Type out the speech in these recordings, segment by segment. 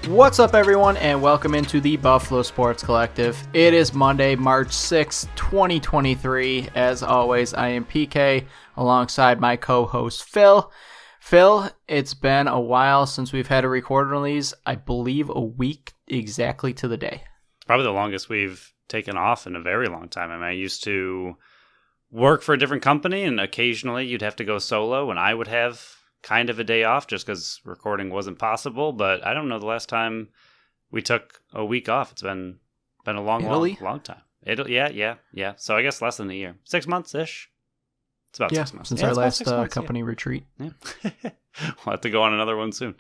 What's up, everyone, and welcome into the Buffalo Sports Collective. It is Monday, March 6th, 2023. As always, I am PK alongside my co-host Phil. Phil, it's been a while since we've had a recording release. I believe a week exactly to the day. Probably the longest we've taken off in a very long time. I mean, I used to work for a different company, and occasionally you'd have to go solo, and I would have kind of a day off just because recording wasn't possible. But I don't know the last time we took a week off. It's been a long time. Yeah. So I guess less than a year. 6 months ish. It's about 6 months since our last company retreat. Yeah. We'll have to go on another one soon.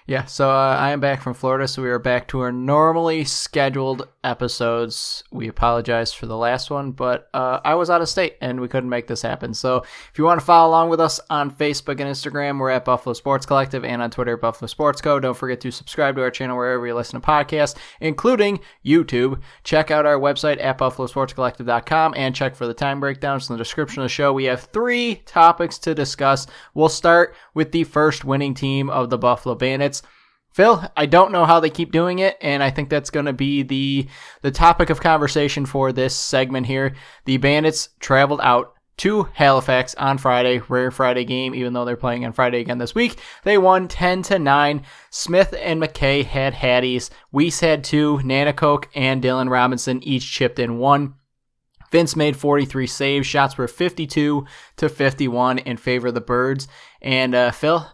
Yeah, so I am back from Florida, so we are back to our normally scheduled episodes. We apologize for the last one, but I was out of state, and we couldn't make this happen. So if you want to follow along with us on Facebook and Instagram, we're at Buffalo Sports Collective, and on Twitter, Buffalo Sports Co. Don't forget to subscribe to our channel wherever you listen to podcasts, including YouTube. Check out our website at buffalosportscollective.com, and check for the time breakdowns in the description of the show. We have 3 topics to discuss. We'll start with the first winning team of the Buffalo Bandits. Phil, I don't know how they keep doing it, and I think that's going to be the topic of conversation for this segment here. The Bandits traveled out to Halifax on Friday, rare Friday game, even though they're playing on Friday again this week. They won 10-9. Smith and McKay had hatties. Weiss had 2. Nanakoke and Dylan Robinson each chipped in 1. Vince made 43 saves. Shots were 52-51 in favor of the Birds. And Phil,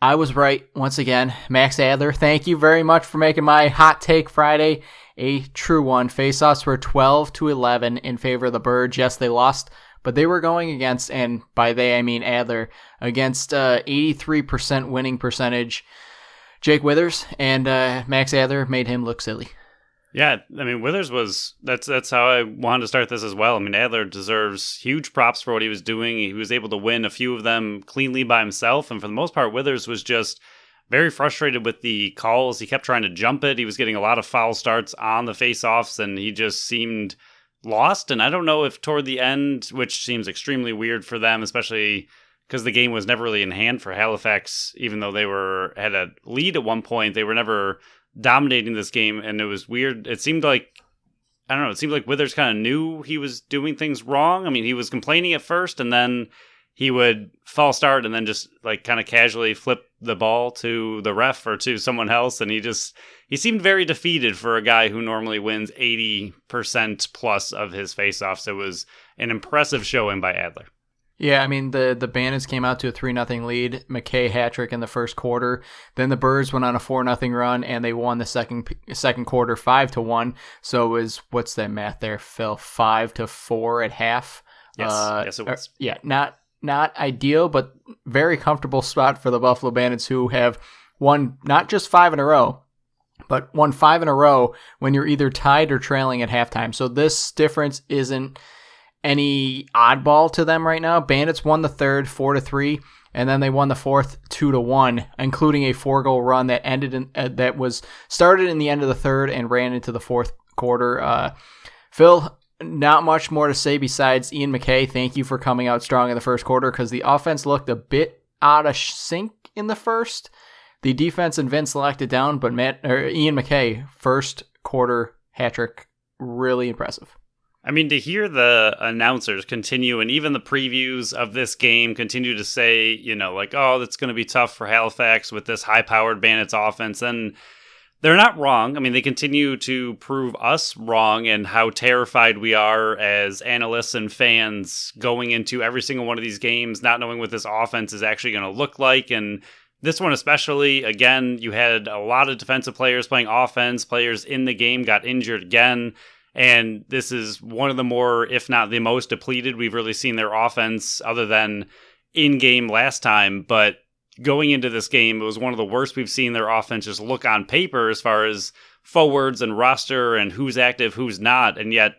I was right once again. Max Adler, thank you very much for making my hot take Friday a true one. Faceoffs were 12-11 in favor of the Birds. Yes, they lost, but they were going against, and by they I mean Adler, against 83% winning percentage Jake Withers, and Max Adler made him look silly. Yeah, I mean, Withers that's how I wanted to start this as well. I mean, Adler deserves huge props for what he was doing. He was able to win a few of them cleanly by himself, and for the most part, Withers was just very frustrated with the calls. He kept trying to jump it. He was getting a lot of foul starts on the face-offs, and he just seemed lost. And I don't know if toward the end, which seems extremely weird for them, especially because the game was never really in hand for Halifax, even though they had a lead at one point, they were never dominating this game, and it was weird. It seemed like Withers kind of knew he was doing things wrong. I mean, he was complaining at first, and then he would false start and then just like kind of casually flip the ball to the ref or to someone else, and he seemed very defeated for a guy who normally wins 80% plus of his faceoffs. It was an impressive showing by Adler. Yeah, I mean, the Bandits came out to a 3-0 lead. McKay hat-trick in the first quarter. Then the Birds went on a 4-0 run, and they won the second quarter 5-1. So it was, what's that math there, Phil? 5-4 at half. Yes, it was. Yeah, not ideal, but very comfortable spot for the Buffalo Bandits, who have won not just 5 in a row, but won 5 in a row when you're either tied or trailing at halftime. So this difference isn't any oddball to them right now. Bandits won the third 4-3, and then they won the fourth 2-1, including a 4-goal run that started in the end of the third and ran into the fourth quarter. Phil, not much more to say besides Ian McKay. Thank you for coming out strong in the first quarter, because the offense looked a bit out of sync in the first. The defense and Vince locked it down, but Ian McKay, first quarter hat trick, really impressive. I mean, to hear the announcers continue, and even the previews of this game continue to say, oh, that's going to be tough for Halifax with this high-powered Bandits offense, and they're not wrong. I mean, they continue to prove us wrong and how terrified we are as analysts and fans going into every single one of these games, not knowing what this offense is actually going to look like. And this one especially, again, you had a lot of defensive players playing offense. Players in the game got injured again. And this is one of the more, if not the most depleted we've really seen their offense other than in-game last time. But going into this game, it was one of the worst we've seen their offense just look on paper as far as forwards and roster and who's active, who's not. And yet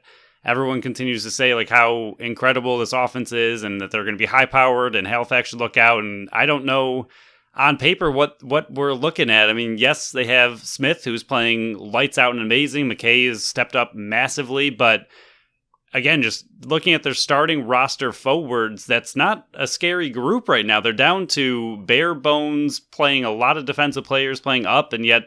everyone continues to say like how incredible this offense is and that they're going to be high-powered and Halifax should look out. And I don't know on paper what we're looking at. I mean, yes, they have Smith, who's playing lights out and amazing. McKay has stepped up massively, but again, just looking at their starting roster forwards, that's not a scary group right now. They're down to bare bones, playing a lot of defensive players, playing up, and yet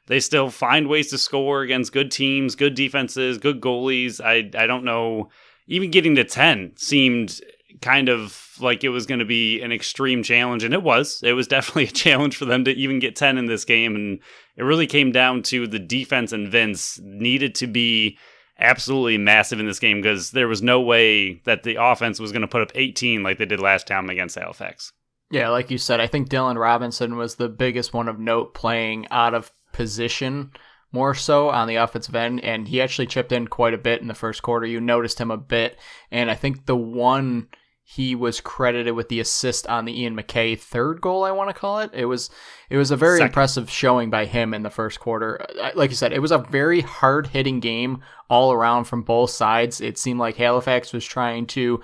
they still find ways to score against good teams, good defenses, good goalies. I don't know. Even getting to 10 seemed kind of like it was going to be an extreme challenge, and it was. It was definitely a challenge for them to even get 10 in this game, and it really came down to the defense, and Vince needed to be absolutely massive in this game because there was no way that the offense was going to put up 18 like they did last time against Halifax. Yeah, like you said, I think Dylan Robinson was the biggest one of note, playing out of position more so on the offensive end, and he actually chipped in quite a bit in the first quarter. You noticed him a bit, and I think the one he was credited with the assist on the Ian McKay third goal, I want to call it. It was a very impressive showing by him in the first quarter. Like you said, it was a very hard-hitting game all around from both sides. It seemed like Halifax was trying to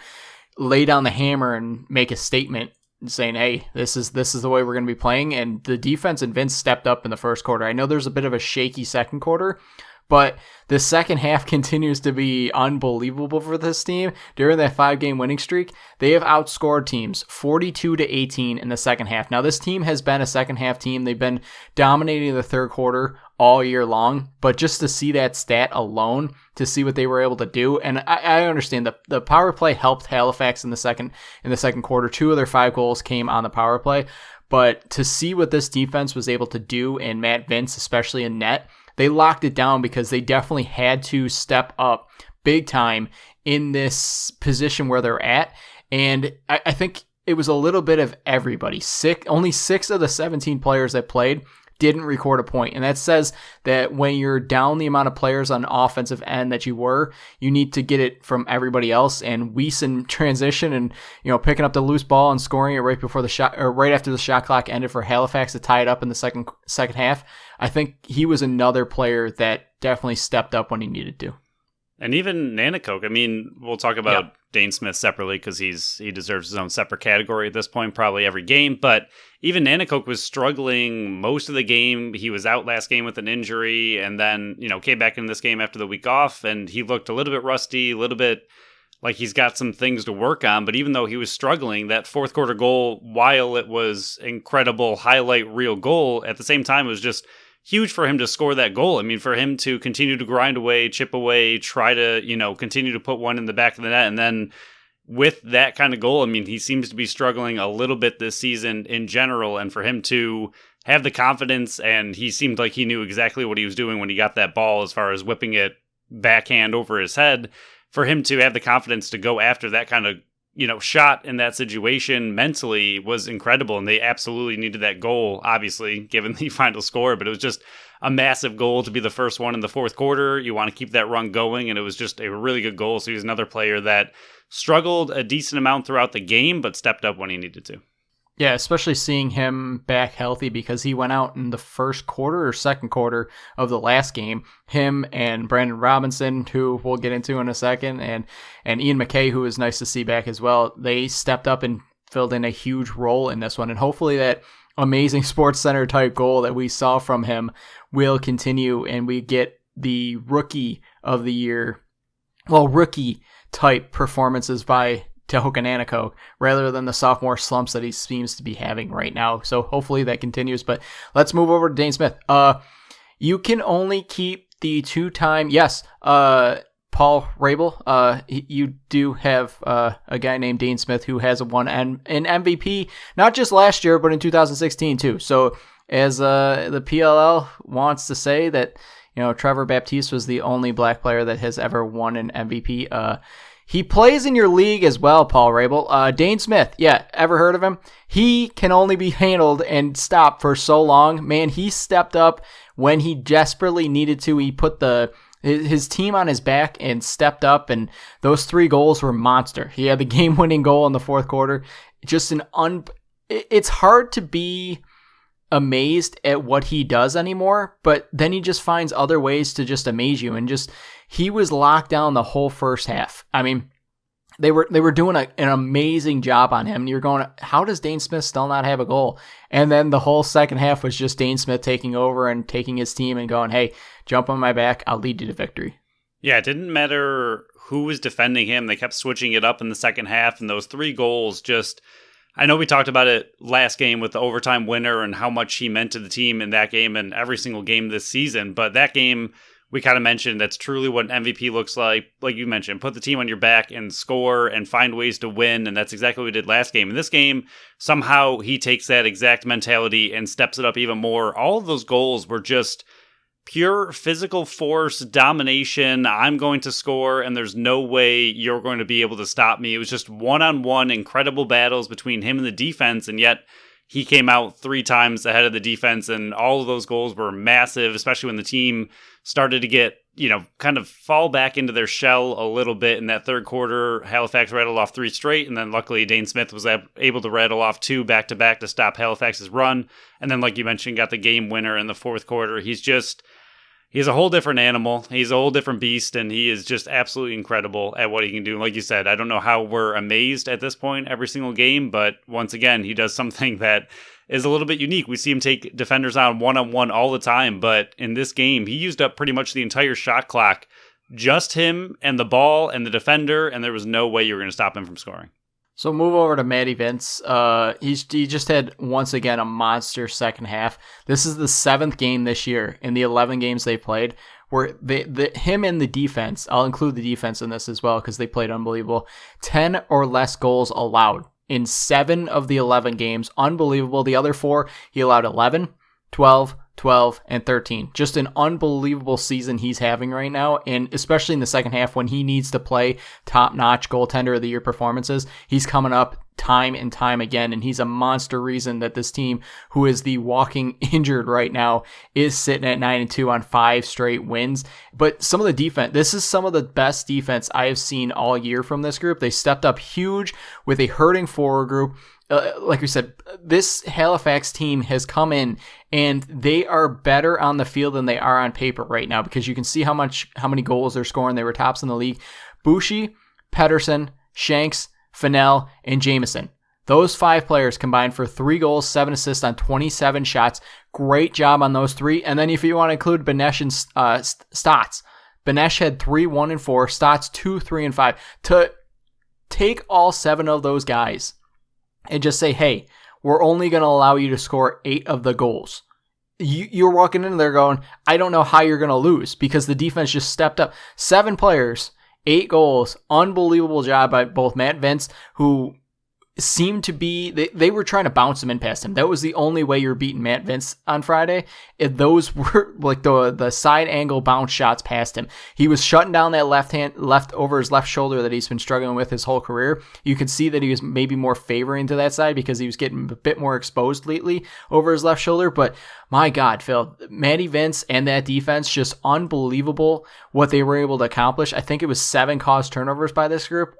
lay down the hammer and make a statement saying, hey, this is the way we're going to be playing. And the defense and Vince stepped up in the first quarter. I know there's a bit of a shaky second quarter, but the second half continues to be unbelievable for this team. During that 5-game winning streak, they have outscored teams 42-18 in the second half. Now, this team has been a second half team. They've been dominating the third quarter all year long, but just to see that stat alone, to see what they were able to do, and I understand the power play helped Halifax in the second quarter. 2 of their 5 goals came on the power play, but to see what this defense was able to do, and Matt Vince, especially in net, they locked it down because they definitely had to step up big time in this position where they're at. And I think it was a little bit of everybody. Only 6 of the 17 players that played didn't record a point. And that says that when you're down the amount of players on the offensive end that you need to get it from everybody else. And Weiss in transition and, picking up the loose ball and scoring it right before the shot, or right after the shot clock ended for Halifax to tie it up in the second half. I think he was another player that definitely stepped up when he needed to. And even Nanakoke, we'll talk about Dane Smith separately because he deserves his own separate category at this point, probably every game. But even Nanakoke was struggling most of the game. He was out last game with an injury and then, came back in this game after the week off, and he looked a little bit rusty, a little bit like he's got some things to work on. But even though he was struggling, that fourth quarter goal, while it was incredible highlight reel goal, at the same time, it was just huge for him to score that goal. For him to continue to grind away, chip away, try to, continue to put one in the back of the net. And then with that kind of goal, he seems to be struggling a little bit this season in general. And for him to have the confidence, and he seemed like he knew exactly what he was doing when he got that ball as far as whipping it backhand over his head, for him to have the confidence to go after that kind of, shot in that situation mentally was incredible. And they absolutely needed that goal, obviously, given the final score. But it was just a massive goal to be the first one in the fourth quarter. You want to keep that run going. And it was just a really good goal. So he's another player that struggled a decent amount throughout the game, but stepped up when he needed to. Yeah, especially seeing him back healthy, because he went out in the first quarter or second quarter of the last game. Him and Brandon Robinson, who we'll get into in a second, and Ian McKay, who was nice to see back as well. They stepped up and filled in a huge role in this one. And hopefully that amazing Sports Center type goal that we saw from him will continue, and we get the rookie of the year, rookie type performances by Tehoka Nanakoke, rather than the sophomore slumps that he seems to be having right now. So hopefully that continues. But let's move over to Dane Smith. You can only keep the 2-time, Paul Rabel. You do have a guy named Dane Smith who has won an MVP, not just last year, but in 2016 too. So as the PLL wants to say that, Trevor Baptiste was the only black player that has ever won an MVP. He plays in your league as well, Paul Rabel. Dane Smith, ever heard of him? He can only be handled and stopped for so long. Man, he stepped up when he desperately needed to. He put his team on his back and stepped up, and those 3 goals were monster. He had the game-winning goal in the fourth quarter. Just it's hard to be amazed at what he does anymore, but then he just finds other ways to just amaze you, and he was locked down the whole first half. They were doing an amazing job on him. And you're going, how does Dane Smith still not have a goal? And then the whole second half was just Dane Smith taking over and taking his team and going, hey, jump on my back. I'll lead you to victory. Yeah, it didn't matter who was defending him. They kept switching it up in the second half, and those 3 goals just, I know we talked about it last game with the overtime winner and how much he meant to the team in that game and every single game this season. But that game, we kind of mentioned that's truly what an MVP looks like. Like you mentioned, put the team on your back and score and find ways to win. And that's exactly what we did last game. In this game, somehow he takes that exact mentality and steps it up even more. All of those goals were just pure physical force, domination. I'm going to score, and there's no way you're going to be able to stop me. It was just one-on-one incredible battles between him and the defense, and yet he came out 3 times ahead of the defense, and all of those goals were massive, especially when the team started to get, kind of fall back into their shell a little bit in that third quarter. Halifax rattled off 3 straight, and then luckily Dane Smith was able to rattle off 2 back-to-back to stop Halifax's run, and then, like you mentioned, got the game winner in the fourth quarter. He's a whole different animal. He's a whole different beast, and he is just absolutely incredible at what he can do. Like you said, I don't know how we're amazed at this point every single game, but once again, he does something that is a little bit unique. We see him take defenders on one-on-one all the time, but in this game, he used up pretty much the entire shot clock. Just him and the ball and the defender, and there was no way you were going to stop him from scoring. So move over to Matty Vince. He just had, once again, a monster second half. This is the 7th game this year in the 11 games they played where him and the defense, I'll include the defense in this as well because they played unbelievable, 10 or less goals allowed in 7 of the 11 games. Unbelievable. The other 4, he allowed 11, 12, 12, and 13. Just an unbelievable season he's having right now, and especially in the second half when he needs to play top-notch goaltender of the year performances, he's coming up time and time again, and he's a monster reason that this team, who is the walking injured right now, is sitting at 9-2 on 5 straight wins. But some of the defense, this is some of the best defense I have seen all year from this group. They stepped up huge with a hurting forward group. Like we said, this Halifax team has come in and they are better on the field than they are on paper right now because you can see how many goals they're scoring. They were tops in the league. Boucher, Pedersen, Shanks, Fennell, and Jameson. Those 5 players combined for 3 goals, 7 assists on 27 shots. Great job on those 3. And then if you want to include Benesh and Stotts, Benesh had 3, 1, and 4. Stotts 2, 3, and 5. To take all 7 of those guys and just say, hey, we're only going to allow you to score 8 of the goals. You're walking in there going, I don't know how you're going to lose because the defense just stepped up. 7 players, 8 goals. Unbelievable job by both Matt Vince, who seemed to be, they were trying to bounce him in past him. That was the only way you were beating Matt Vince on Friday. Those were like the side angle bounce shots past him. He was shutting down that left over his left shoulder that he's been struggling with his whole career. You could see that he was maybe more favoring to that side because he was getting a bit more exposed lately over his left shoulder. But my God, Phil, Matty Vince and that defense, just unbelievable what they were able to accomplish. I think it was 7 caused turnovers by this group.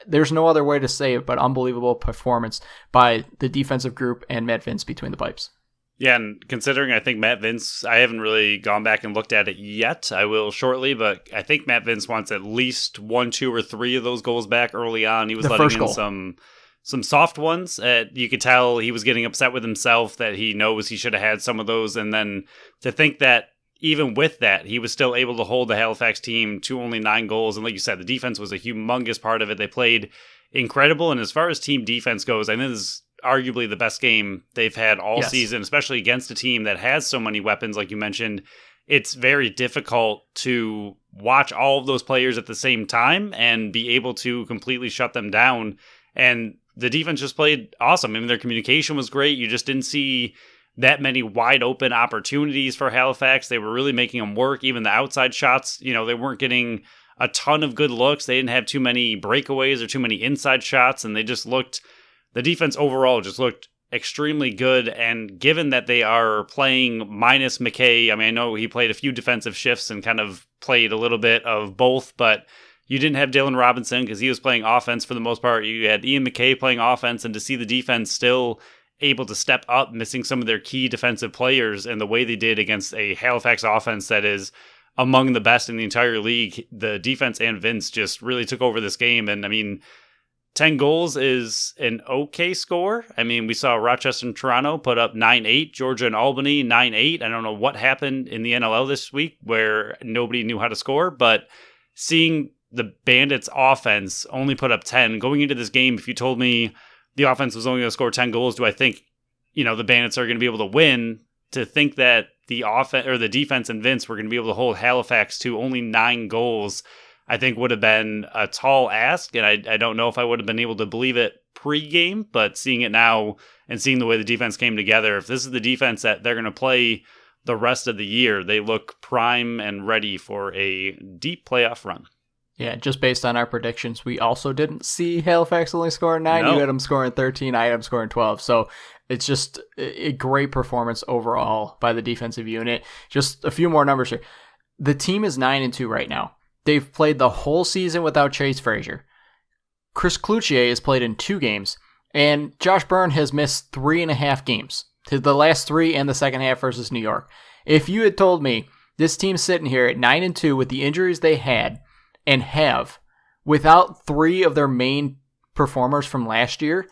There's no other way to say it, but unbelievable performance by the defensive group and Matt Vince between the pipes. Yeah, and considering I think Matt Vince, I haven't really gone back and looked at it yet. I will shortly, but I think Matt Vince wants at least 1, 2, or 3 of those goals back early on. He was letting in some soft ones. You could tell he was getting upset with himself that he knows he should have had some of those. And then to think that even with that, he was still able to hold the Halifax team to only 9 goals. And like you said, the defense was a humongous part of it. They played incredible. And as far as team defense goes, I think this is arguably the best game they've had all season, especially against a team that has so many weapons, like you mentioned. It's very difficult to watch all of those players at the same time and be able to completely shut them down. And the defense just played awesome. I mean, their communication was great. You just didn't see that many wide open opportunities for Halifax. They were really making them work. Even the outside shots, they weren't getting a ton of good looks. They didn't have too many breakaways or too many inside shots. And the defense overall just looked extremely good. And given that they are playing minus McKay, I mean, I know he played a few defensive shifts and kind of played a little bit of both, but you didn't have Dylan Robinson because he was playing offense for the most part. You had Ian McKay playing offense, and to see the defense still able to step up, missing some of their key defensive players and the way they did against a Halifax offense that is among the best in the entire league, the defense and Vince just really took over this game. And I mean, 10 goals is an okay score. I mean, we saw Rochester and Toronto put up 9-8, Georgia and Albany 9-8. I don't know what happened in the NLL this week where nobody knew how to score, but seeing the Bandits offense only put up 10 going into this game, if you told me the offense was only going to score 10 goals, do I think, the Bandits are going to be able to win? To think that the offense or the defense and Vince were going to be able to hold Halifax to only 9 goals, I think would have been a tall ask, and I don't know if I would have been able to believe it pre-game, but seeing it now and seeing the way the defense came together, if this is the defense that they're going to play the rest of the year, they look prime and ready for a deep playoff run. Yeah, just based on our predictions, we also didn't see Halifax only scoring 9. No. You had them scoring 13, I had them scoring 12. So it's just a great performance overall by the defensive unit. Just a few more numbers here. The team is 9-2 right now. They've played the whole season without Chase Frazier. Chris Cloutier has played in 2 games, and Josh Byrne has missed 3.5 games. To the last 3 and the second half versus New York. If you had told me this team's sitting here at 9-2 with the injuries they had and have, without 3 of their main performers from last year,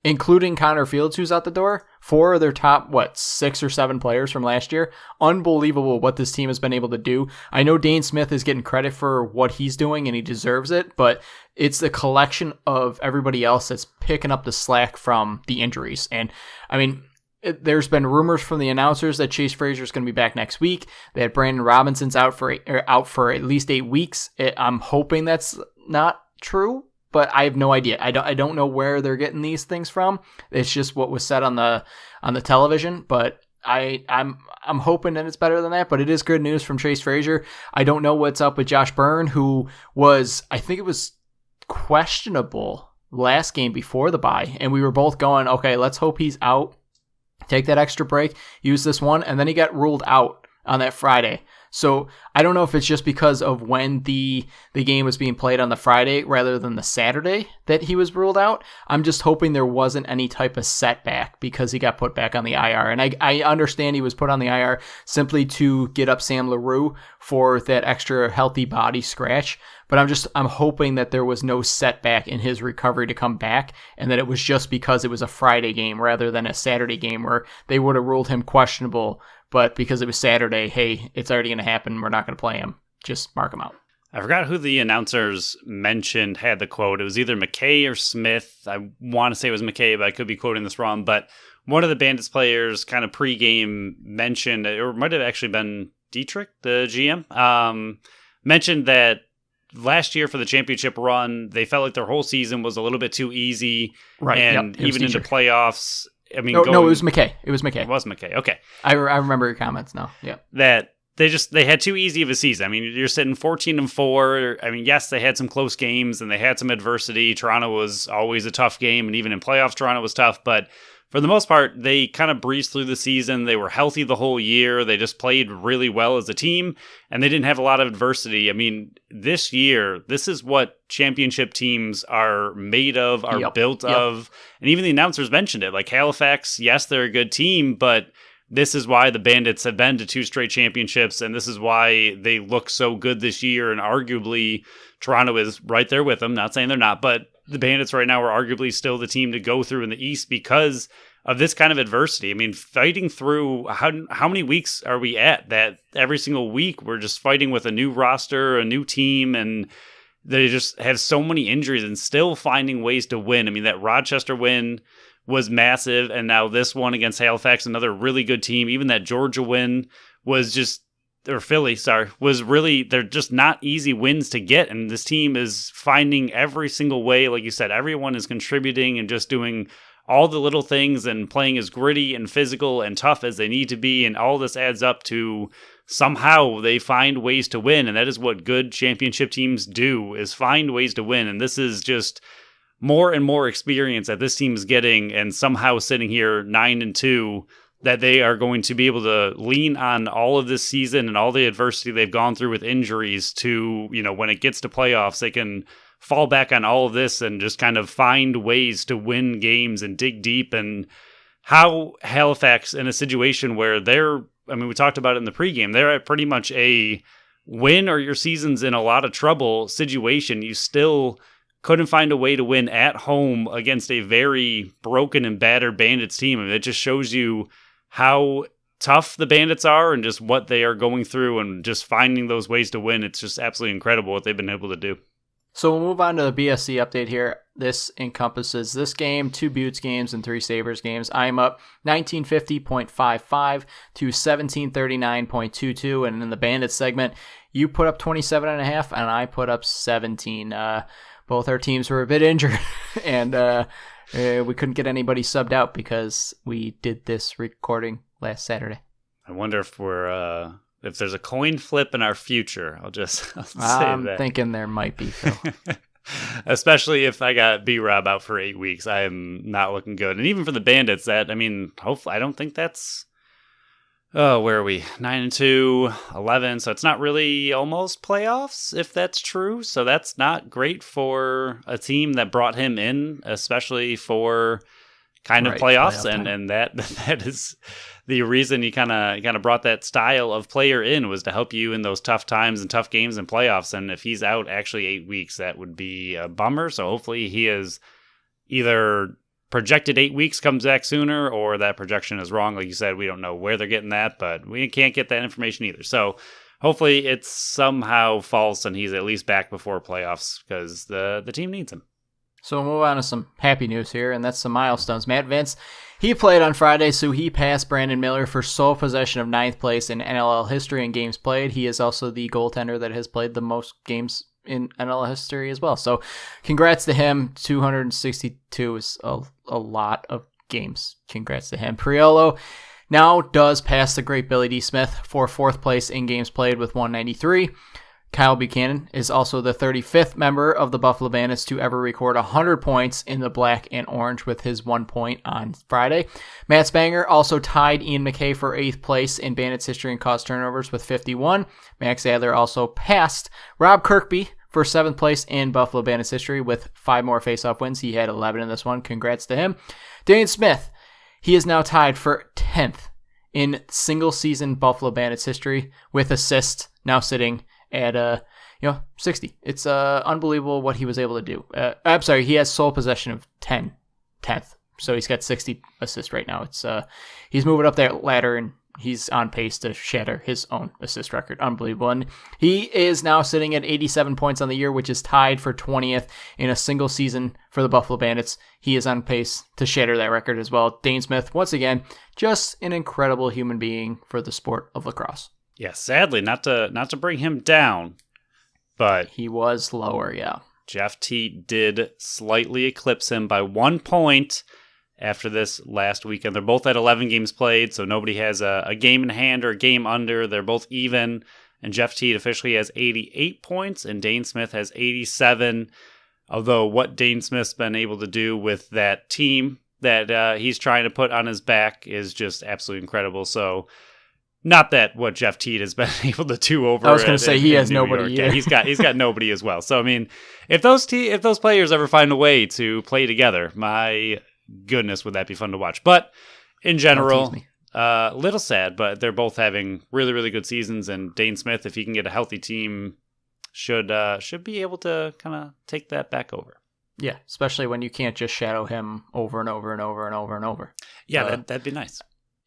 including Connor Fields, who's out the door, 4 of their top, 6 or 7 players from last year. Unbelievable what this team has been able to do. I know Dane Smith is getting credit for what he's doing, and he deserves it, but it's the collection of everybody else that's picking up the slack from the injuries. And, I mean, there's been rumors from the announcers that Chase Frazier is going to be back next week, that Brandon Robinson's out for at least 8 weeks. I'm hoping that's not true, but I have no idea. I don't know where they're getting these things from. It's just what was said on the television, but I'm hoping that it's better than that. But it is good news from Chase Frazier. I don't know what's up with Josh Byrne, who was, I think it was questionable last game before the bye, and we were both going, okay, let's hope he's out. Take that extra break, use this one, and then he got ruled out on that Friday. So I don't know if it's just because of when the game was being played on the Friday rather than the Saturday that he was ruled out. I'm just hoping there wasn't any type of setback because he got put back on the IR. And I understand he was put on the IR simply to get up Sam LaRue for that extra healthy body scratch. But I'm hoping that there was no setback in his recovery to come back, and that it was just because it was a Friday game rather than a Saturday game where they would have ruled him questionable. But because it was Saturday, hey, it's already going to happen. We're not going to play him. Just mark him out. I forgot who the announcers mentioned had the quote. It was either McKay or Smith. I want to say it was McKay, but I could be quoting this wrong. But one of the Bandits players kind of pregame mentioned, or it might have actually been Dietrich, the GM, mentioned that last year for the championship run, they felt like their whole season was a little bit too easy. Right. And even into playoffs, I mean, no, it was McKay. It was McKay. It was McKay. Okay. I remember your comments now. Yeah. That they had too easy of a season. I mean, you're sitting 14-4. I mean, yes, they had some close games and they had some adversity. Toronto was always a tough game, and even in playoffs, Toronto was tough. But for the most part, they kind of breezed through the season. They were healthy the whole year. They just played really well as a team, and they didn't have a lot of adversity. I mean, this year, this is what championship teams are made of, are built of. And even the announcers mentioned it. Like Halifax, yes, they're a good team, but this is why the Bandits have been to 2 straight championships, and this is why they look so good this year. And arguably, Toronto is right there with them. Not saying they're not, but the Bandits right now are arguably still the team to go through in the East because of this kind of adversity. I mean, fighting through, how many weeks are we at that every single week we're just fighting with a new roster, a new team, and they just have so many injuries and still finding ways to win. I mean, that Rochester win was massive, and now this one against Halifax, another really good team. Even that Georgia win was just, or Philly, sorry, was really, they're just not easy wins to get. And this team is finding every single way. Like you said, everyone is contributing and just doing all the little things and playing as gritty and physical and tough as they need to be. And all this adds up to somehow they find ways to win. And that is what good championship teams do, is find ways to win. And this is just more and more experience that this team is getting, and somehow sitting here 9-2, that they are going to be able to lean on all of this season and all the adversity they've gone through with injuries to, when it gets to playoffs, they can fall back on all of this and just kind of find ways to win games and dig deep. And how Halifax, in a situation where we talked about it in the pregame, they're at pretty much a win or your season's in a lot of trouble situation, you still couldn't find a way to win at home against a very broken and battered Bandits team. I mean, it just shows you how tough the Bandits are and just what they are going through and just finding those ways to win. It's just absolutely incredible what they've been able to do. So we'll move on to the BSC update here. This encompasses this game, 2 Beauts games, and 3 Sabres games. I'm up 1950.55 to 1739.22, and in the Bandits segment, you put up 27.5, and I put up 17. Both our teams were a bit injured, and we couldn't get anybody subbed out because we did this recording last Saturday. I wonder if if there's a coin flip in our future. I'll say I'm that. thinking there might be, Phil. Especially if I got B-Rob out for 8 weeks. I am not looking good. And even for the Bandits, hopefully, I don't think that's... Oh, where are we? 9-2, 11. So it's not really almost playoffs, if that's true. So that's not great for a team that brought him in, especially for kind of playoffs. And that is the reason he kind of brought that style of player in, was to help you in those tough times and tough games and playoffs. And if he's out actually 8 weeks, that would be a bummer. So hopefully he is either projected 8 weeks, comes back sooner, or that projection is wrong. Like you said, we don't know where they're getting that, but we can't get that information either. So hopefully it's somehow false and he's at least back before playoffs, because the team needs him. So we'll move on to some happy news here, and that's some milestones. Matt Vince, he played on Friday, so he passed Brandon Miller for sole possession of 9th place in NLL history in games played. He is also the goaltender that has played the most games in NLL history as well. So congrats to him. 262 is a lot of games. Congrats to him. Priolo now does pass the great Billy D. Smith for 4th place in games played with 193. Kyle Buchanan is also the 35th member of the Buffalo Bandits to ever record 100 points in the black and orange with his 1 point on Friday. Matt Spanger also tied Ian McKay for 8th place in Bandits history in caused turnovers with 51. Max Adler also passed Rob Kirkby for 7th place in Buffalo Bandits history with 5 more faceoff wins. He had 11 in this one. Congrats to him. Dane Smith, he is now tied for 10th in single season Buffalo Bandits history with assists, now sitting at 60. It's unbelievable what he was able to do. I'm sorry, he has sole possession of 10th. So he's got 60 assists right now. It's he's moving up that ladder, and he's on pace to shatter his own assist record. Unbelievable. And he is now sitting at 87 points on the year, which is tied for 20th in a single season for the Buffalo Bandits. He is on pace to shatter that record as well. Dane Smith, once again, just an incredible human being for the sport of lacrosse. Yeah, sadly, not to bring him down, but he was lower, yeah. Jeff Teat did slightly eclipse him by 1 point after this last weekend. They're both at 11 games played, so nobody has a game in hand or a game under. They're both even, and Jeff Teat officially has 88 points, and Dane Smith has 87, although what Dane Smith's been able to do with that team that he's trying to put on his back is just absolutely incredible. So not that what Jeff Teat has been able to do over. I was going to say he has nobody. Yeah, he's got nobody as well. So I mean, if those players ever find a way to play together, my goodness, would that be fun to watch? But in general, a little sad. But they're both having really, really good seasons. And Dane Smith, if he can get a healthy team, should be able to kind of take that back over. Yeah, especially when you can't just shadow him over and over and over and over and over. Yeah, that'd be nice.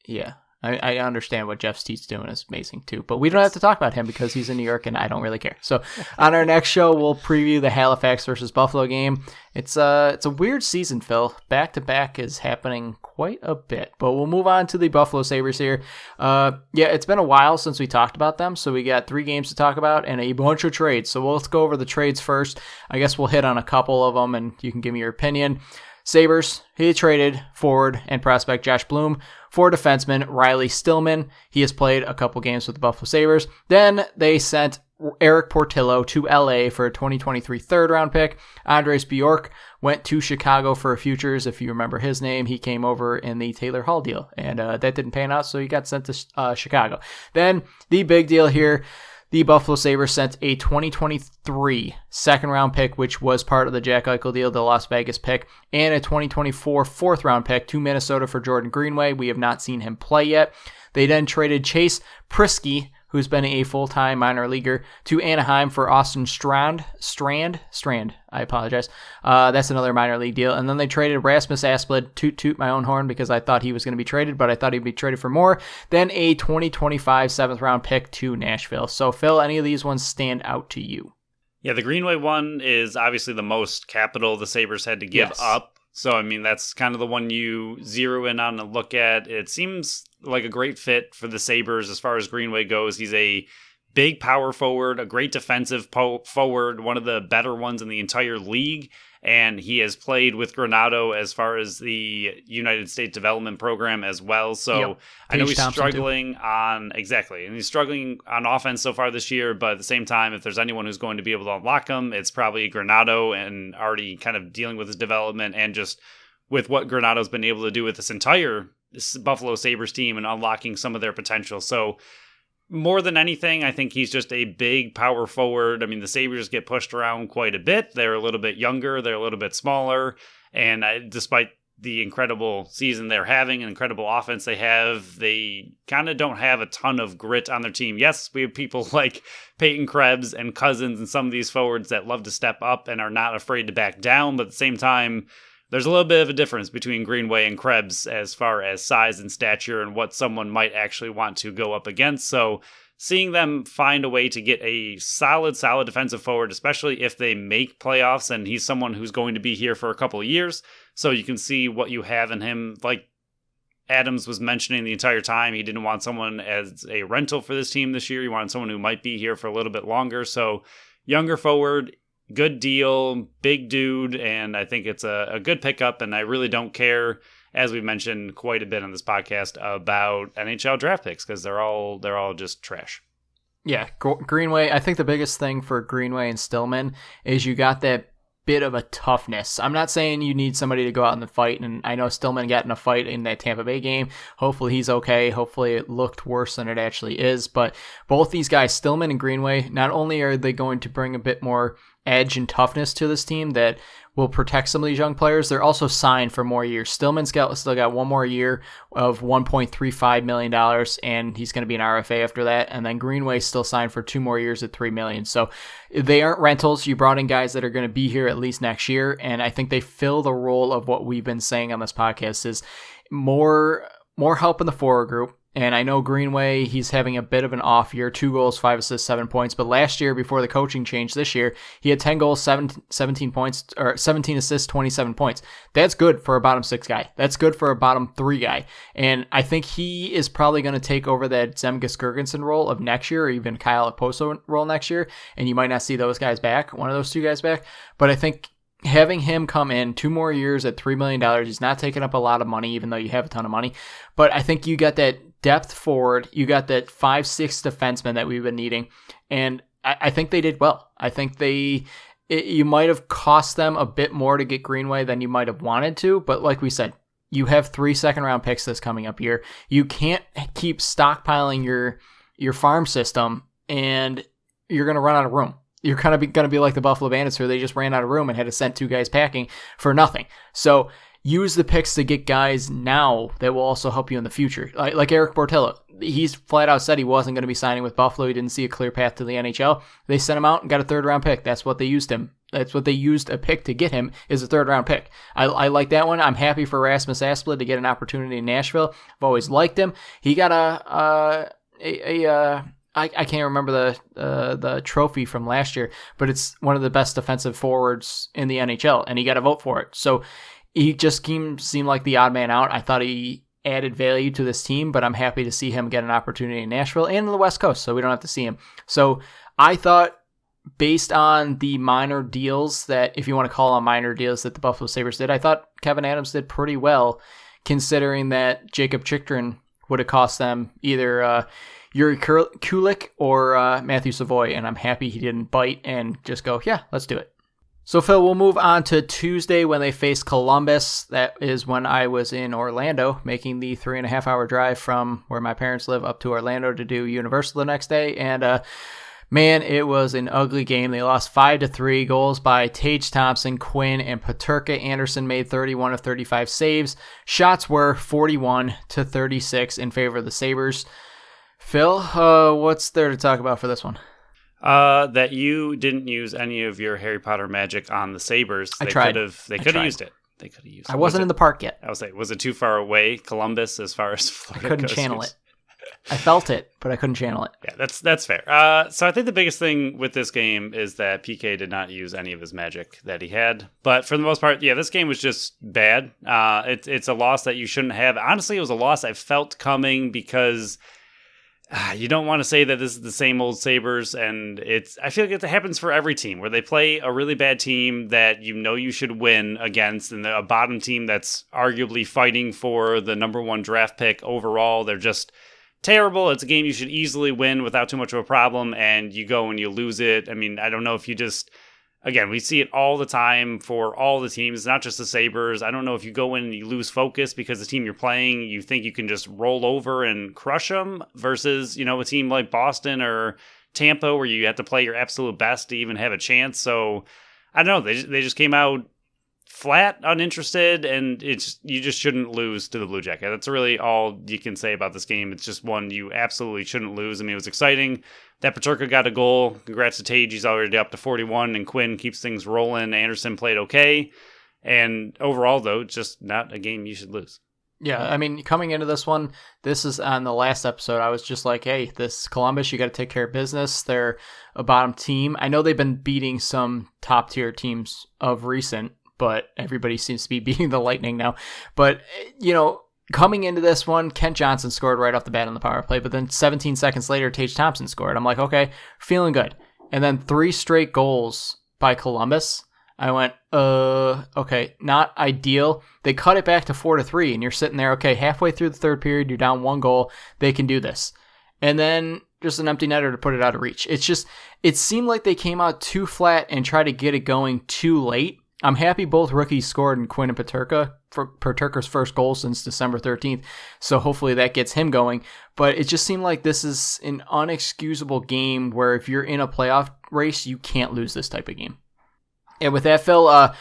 Yeah. I understand what Jeff Steed's doing is amazing too, but we don't have to talk about him because he's in New York and I don't really care. So on our next show, we'll preview the Halifax versus Buffalo game. It's a weird season, Phil. Back to back is happening quite a bit, but we'll move on to the Buffalo Sabres here. It's been a while since we talked about them, so we got 3 games to talk about and a bunch of trades. So let's go over the trades first. I guess we'll hit on a couple of them and you can give me your opinion. Sabres, he traded forward and prospect Josh Bloom for defenseman Riley Stillman. He has played a couple games with the Buffalo Sabres. Then they sent Eric Portillo to LA for a 2023 third-round pick. Andres Bjork went to Chicago for futures. If you remember his name, he came over in the Taylor Hall deal, and that didn't pan out, so he got sent to Chicago. Then the big deal here, the Buffalo Sabres sent a 2023 second-round pick, which was part of the Jack Eichel deal, the Las Vegas pick, and a 2024 fourth-round pick to Minnesota for Jordan Greenway. We have not seen him play yet. They then traded Chase Prisky who's been a full-time minor leaguer, to Anaheim for Austin Strand. I apologize. That's another minor league deal. And then they traded Rasmus Asplund, toot my own horn, because I thought he was going to be traded, but I thought he'd be traded for more than a 2025 7th-round pick to Nashville. So, Phil, any of these ones stand out to you? Yeah, the Greenway one is obviously the most capital the Sabres had to give up. So, I mean, that's kind of the one you zero in on and look at. It seems like a great fit for the Sabres as far as Greenway goes. He's a big power forward, a great defensive forward, one of the better ones in the entire league. And he has played with Granato as far as the United States Development Program as well. So I know he's struggling on, exactly, and he's struggling on offense so far this year. But at the same time, if there's anyone who's going to be able to unlock him, it's probably Granato, and already kind of dealing with his development and just with what Granato's been able to do with this entire Buffalo Sabres team and unlocking some of their potential. So more than anything, I think he's just a big power forward. I mean, the Sabres get pushed around quite a bit. They're a little bit younger. They're a little bit smaller. And despite the incredible season they're having, an incredible offense they have, they kind of don't have a ton of grit on their team. Yes, we have people like Peyton Krebs and Cousins and some of these forwards that love to step up and are not afraid to back down. But at the same time, there's a little bit of a difference between Greenway and Krebs as far as size and stature and what someone might actually want to go up against. So seeing them find a way to get a solid defensive forward, especially if they make playoffs, and he's someone who's going to be here for a couple of years, so you can see what you have in him. Like Adams was mentioning the entire time, he didn't want someone as a rental for this team this year. He wanted someone who might be here for a little bit longer. So younger forward, good deal, big dude, and I think it's a good pickup, and I really don't care, as we've mentioned quite a bit on this podcast, about NHL draft picks, because they're all just trash. Yeah, Greenway, I think the biggest thing for Greenway and Stillman is you got that bit of a toughness. I'm not saying you need somebody to go out in the fight, and I know Stillman got in a fight in that Tampa Bay game. Hopefully he's okay. Hopefully it looked worse than it actually is, but both these guys, Stillman and Greenway, not only are they going to bring a bit more edge and toughness to this team that will protect some of these young players, they're also signed for more years. Stillman's still got one more year of $1.35 million, and he's going to be an RFA after that. And then Greenway's still signed for 2 more years at $3 million. So they aren't rentals. You brought in guys that are going to be here at least next year, and I think they fill the role of what we've been saying on this podcast is more help in the forward group. And I know Greenway, he's having a bit of an off year, 2 goals, 5 assists, 7 points. But last year, before the coaching change this year, he had 10 goals, 17 points, or 17 assists, 27 points. That's good for a bottom 6 guy. That's good for a bottom 3 guy. And I think he is probably going to take over that Zemgus Girgensson role of next year, or even Kyle Okposo role next year. And you might not see those guys back, one of those 2 guys back. But I think having him come in 2 more years at $3 million, he's not taking up a lot of money, even though you have a ton of money. But I think you got that depth forward, you got that 5-6 defenseman that we've been needing, and I think they did well. I think you might have cost them a bit more to get Greenway than you might have wanted to, but like we said, you have 3 second-round picks this coming up year. You can't keep stockpiling your farm system, and you're going to run out of room. You're kind of going to be like the Buffalo Bandits, where they just ran out of room and had to send 2 guys packing for nothing. So use the picks to get guys now that will also help you in the future. Like Eric Bortello. He's flat out said he wasn't going to be signing with Buffalo. He didn't see a clear path to the NHL. They sent him out and got a 3rd-round pick. That's what they used him. That's what they used a pick to get him, is a 3rd-round pick. I like that one. I'm happy for Rasmus Asplund to get an opportunity in Nashville. I've always liked him. He got I can't remember the trophy from last year, but it's one of the best defensive forwards in the NHL, and he got a vote for it. So he just seemed like the odd man out. I thought he added value to this team, but I'm happy to see him get an opportunity in Nashville and in the West Coast, so we don't have to see him. So I thought, based on the minor deals that, if you want to call them minor deals, that the Buffalo Sabres did, I thought Kevin Adams did pretty well, considering that Jacob Chychrun would have cost them either Yuri Kulik or Matthew Savoy, and I'm happy he didn't bite and just go, yeah, let's do it. So, Phil, we'll move on to Tuesday when they face Columbus. That is when I was in Orlando, making the 3.5-hour drive from where my parents live up to Orlando to do Universal the next day. And, man, it was an ugly game. They lost 5-3, goals by Tage Thompson, Quinn, and Peterka. Anderson made 31 of 35 saves. Shots were 41-36 in favor of the Sabres. Phil, what's there to talk about for this one? That you didn't use any of your Harry Potter magic on the Sabres. I tried. They could have used it. They could have used it. I wasn't in the park yet. I was like, was it too far away, Columbus, as far as Florida I couldn't goes? channel it. I felt it, but I couldn't channel it. Yeah, that's fair. So I think the biggest thing with this game is that PK did not use any of his magic that he had. But for the most part, yeah, this game was just bad. It's a loss that you shouldn't have. Honestly, it was a loss I felt coming because you don't want to say that this is the same old Sabres, and I feel like it happens for every team where they play a really bad team that you know you should win against, and a bottom team that's arguably fighting for the number 1 draft pick overall. They're just terrible. It's a game you should easily win without too much of a problem, and you go and you lose it. I mean, I don't know if you just... Again, we see it all the time for all the teams, not just the Sabres. I don't know if you go in and you lose focus because the team you're playing, you think you can just roll over and crush them versus, a team like Boston or Tampa where you have to play your absolute best to even have a chance. So, I don't know. They just came out flat, uninterested, and you just shouldn't lose to the Blue Jackets. That's really all you can say about this game. It's just one you absolutely shouldn't lose. I mean, it was exciting that Peterka got a goal. Congrats to Tage. He's already up to 41, and Quinn keeps things rolling. Anderson played okay. And overall, though, it's just not a game you should lose. Yeah, I mean, coming into this one, this is on the last episode, I was just like, hey, this Columbus, you got to take care of business. They're a bottom team. I know they've been beating some top-tier teams of recent, but everybody seems to be beating the Lightning now. But, coming into this one, Kent Johnson scored right off the bat on the power play, but then 17 seconds later, Tage Thompson scored. I'm like, okay, feeling good. And then 3 straight goals by Columbus. I went, okay, not ideal. They cut it back to 4-3, and you're sitting there, okay, halfway through the third period, you're down 1 goal. They can do this. And then just an empty netter to put it out of reach. It seemed like they came out too flat and tried to get it going too late. I'm happy both rookies scored in Quinn and Peterka for Peterka's first goal since December 13th, so hopefully that gets him going. But it just seemed like this is an unexcusable game where if you're in a playoff race, you can't lose this type of game. And with that, Phil,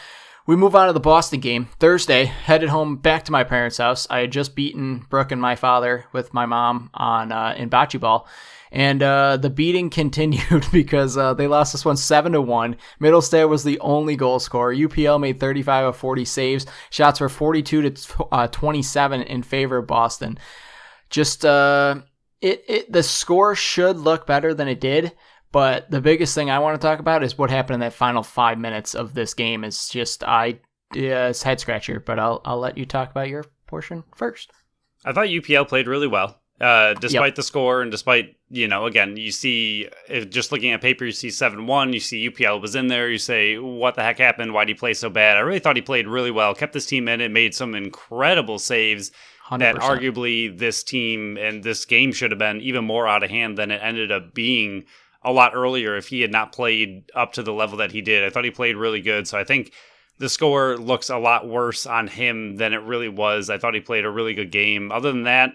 we move on to the Boston game. Thursday, headed home back to my parents' house. I had just beaten Brooke and my father with my mom in bocce ball. And the beating continued because they lost this one 7-1. Middlestad was the only goal scorer. UPL made 35 of 40 saves. Shots were 42-27 in favor of Boston. Just the score should look better than it did. But the biggest thing I want to talk about is what happened in that final 5 minutes of this game. It's just it's head scratcher. But I'll let you talk about your portion first. I thought UPL played really well. Despite the score and despite, again, you see, just looking at paper, you see 7-1, you see UPL was in there, you say, what the heck happened? Why did he play so bad? I really thought he played really well, kept this team in it, made some incredible saves 100%. That arguably this team and this game should have been even more out of hand than it ended up being a lot earlier if he had not played up to the level that he did. I thought he played really good, so I think the score looks a lot worse on him than it really was. I thought he played a really good game. Other than that,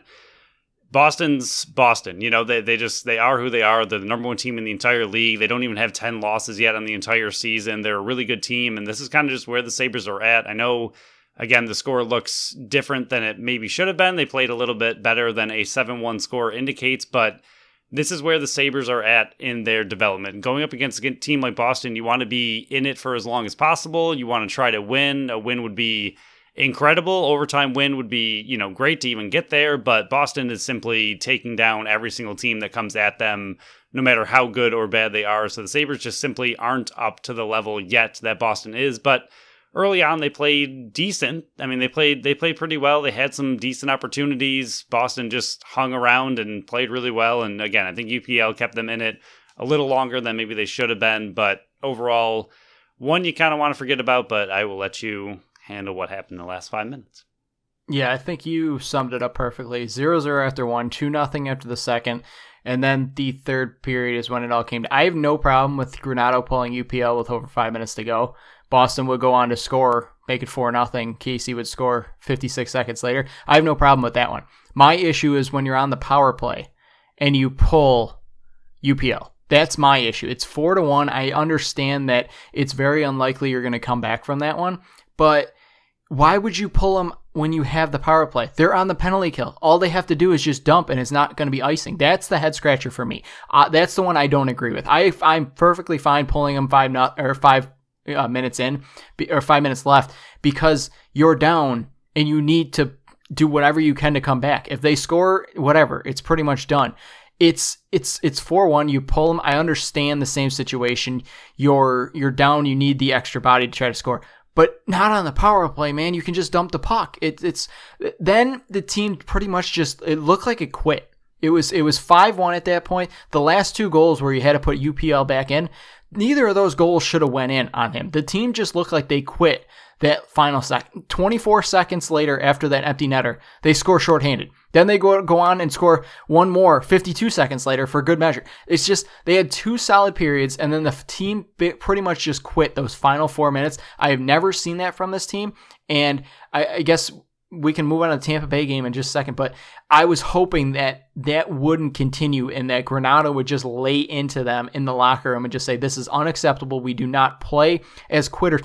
Boston's Boston. They are who they are. They're the number 1 team in the entire league. They don't even have 10 losses yet on the entire season. They're a really good team, and this is kind of just where the Sabres are at. I know, again, the score looks different than it maybe should have been. They played a little bit better than a 7-1 score indicates, but this is where the Sabres are at in their development. Going up against a team like Boston, you want to be in it for as long as possible. You want to try to win. A win would be incredible. Overtime win would be, great to even get there, but Boston is simply taking down every single team that comes at them, no matter how good or bad they are. So the Sabres just simply aren't up to the level yet that Boston is, but early on they played decent. I mean, they played pretty well. They had some decent opportunities. Boston just hung around and played really well. And again, I think UPL kept them in it a little longer than maybe they should have been, but overall, one you kind of want to forget about, but I will let you handle what happened in the last 5 minutes. Yeah, I think you summed it up perfectly. 0-0 after 1, 2-0 after the second, and then the third period is when it all came to. I have no problem with Granato pulling UPL with over 5 minutes to go. Boston would go on to score, make it 4-0. Casey would score 56 seconds later. I have no problem with that one. My issue is when you're on the power play and you pull UPL. That's my issue. It's 4-1. I understand that it's very unlikely you're going to come back from that one, but why would you pull them when you have the power play? They're on the penalty kill. All they have to do is just dump, and it's not going to be icing. That's the head scratcher for me. That's the one I don't agree with. I'm perfectly fine pulling them 5 minutes in or 5 minutes left because you're down and you need to do whatever you can to come back. If they score, whatever, it's pretty much done. It's 4-1. You pull them. I understand the same situation. You're down. You need the extra body to try to score. But not on the power play, man. You can just dump the puck. It's then the team pretty much it looked like it quit. It was 5-1 at that point. The last 2 goals where you had to put UPL back in, neither of those goals should have went in on him. The team just looked like they quit that final second. 24 seconds later, after that empty netter, they score shorthanded. Then they go on and score one more 52 seconds later for good measure. It's just they had 2 solid periods, and then the team pretty much just quit those final 4 minutes. I have never seen that from this team, and I guess we can move on to the Tampa Bay game in just a second, but I was hoping that wouldn't continue and that Granato would just lay into them in the locker room and just say, this is unacceptable. We do not play as quitters.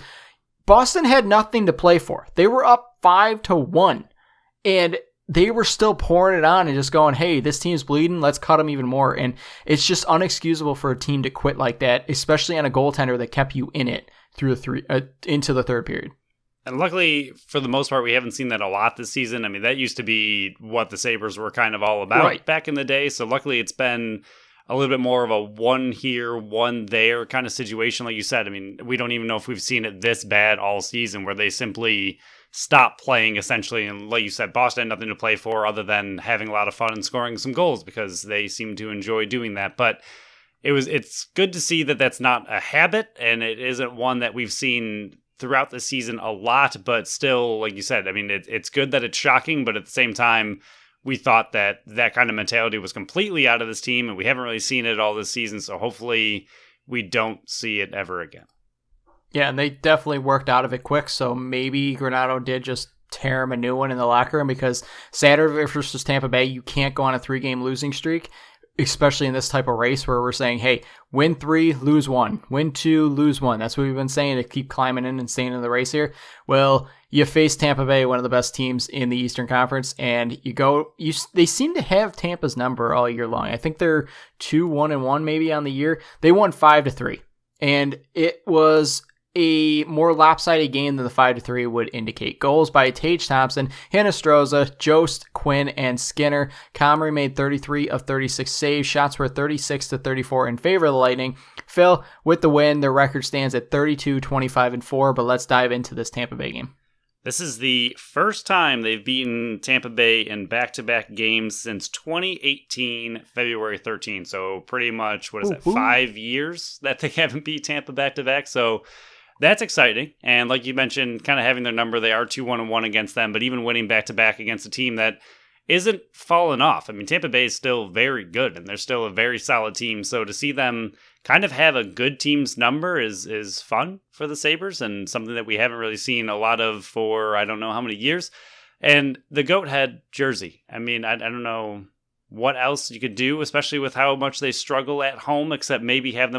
Boston had nothing to play for. They were up 5-1, and they were still pouring it on and just going, hey, this team's bleeding. Let's cut them even more. And it's just unexcusable for a team to quit like that, especially on a goaltender that kept you in it through into the third period. And luckily, for the most part, we haven't seen that a lot this season. I mean, that used to be what the Sabres were kind of all about back in the day. So luckily, it's been a little bit more of a one here, one there kind of situation. Like you said, I mean, we don't even know if we've seen it this bad all season where they simply stop playing essentially. And like you said, Boston had nothing to play for other than having a lot of fun and scoring some goals because they seem to enjoy doing that. But it's good to see that that's not a habit and it isn't one that we've seen throughout the season a lot, but still, like you said, I mean, it's good that it's shocking, but at the same time, we thought that kind of mentality was completely out of this team, and we haven't really seen it all this season, so hopefully we don't see it ever again. Yeah, and they definitely worked out of it quick, so maybe Granato did just tear him a new one in the locker room, because Saturday versus Tampa Bay, you can't go on a 3-game losing streak, especially in this type of race where we're saying, hey, win 3, lose 1. Win 2, lose 1. That's what we've been saying to keep climbing in and staying in the race here. Well, you face Tampa Bay, one of the best teams in the Eastern Conference, and they seem to have Tampa's number all year long. I think they're 2-1-1 maybe on the year. They won 5-3, and it was a more lopsided game than the 5-3 would indicate. Goals by Tage Thompson, Hinostroza, Jost, Quinn, and Skinner. Comrie made 33 of 36 saves. Shots were 36-34 in favor of the Lightning. Phil, with the win, their record stands at 32, 25, and 4, but let's dive into this Tampa Bay game. This is the first time they've beaten Tampa Bay in back-to-back games since 2018, February 13. So pretty much, 5 years that they haven't beat Tampa back-to-back. So that's exciting. And like you mentioned, kind of having their number, they are 2-1-1 against them, but even winning back-to-back against a team that isn't falling off. I mean, Tampa Bay is still very good, and they're still a very solid team. So to see them kind of have a good team's number is fun for the Sabres, and something that we haven't really seen a lot of for I don't know how many years. And the Goat Head jersey. I mean, I don't know what else you could do, especially with how much they struggle at home, except maybe have them